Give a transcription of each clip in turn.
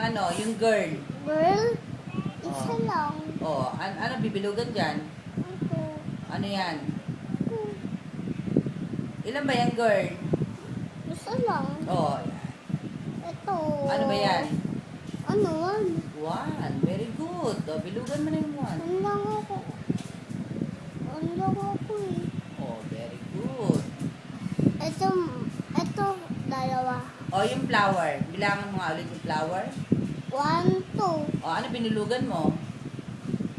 ano, yung girl. Girl? Isa Oh. lang. Oh, ano bibilugan dyan? Ito. Ano yan? Ito. Ilan ba yan, girl? Isa lang. Oh, Ito. ano ba yan? Ano? One. One. Very good. Oh, bilugan mo na yung one. Ano lang ako? Ano lang ako eh. Oh, very good. Ito, dalawa. Oh, yung flower. Bilangan mo nga ulit yung flower. 1, 2. Oh, ano binulugan mo?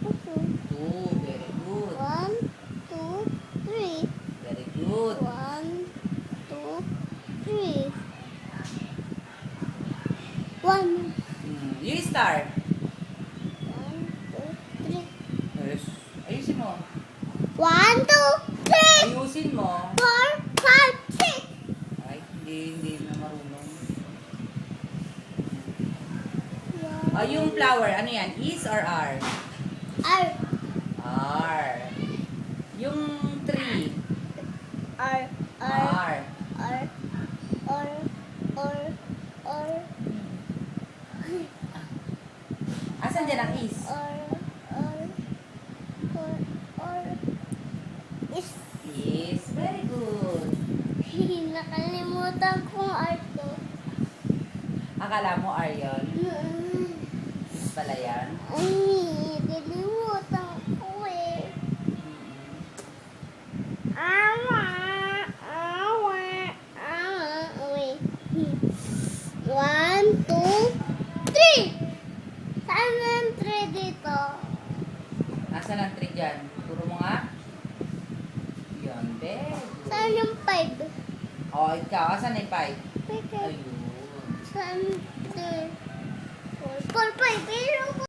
Ito. Two. Very good. 1, 2, 3. Very good. 1, 2, 3. 1. You start. 1, 2, 3. Yes. Ayusin mo. 1, 2, 3. Ayusin mo. 4, 5, 6. Ay, hindi na marunong. Oh, yung flower, ano yan? Is or R? R. R. Yung tree. R. R. R. R. R. R. Asan dyan ang is? R. R. R. R. Is. Is. Very good. Nakalimutan kong R to. Akala mo R yun? Is pala yan? Ay, nakalimutan ko eh. Awa. Awa. Awa. Wait. 1, 2, 3. Saan ang 3 dito? Asan ang tree dyan? Turo mo nga. Yun, very good. Saan yung 5? Oh, ikaw, asan yung 5? Teka. Ayun. Saan 3? 4, 5. Pero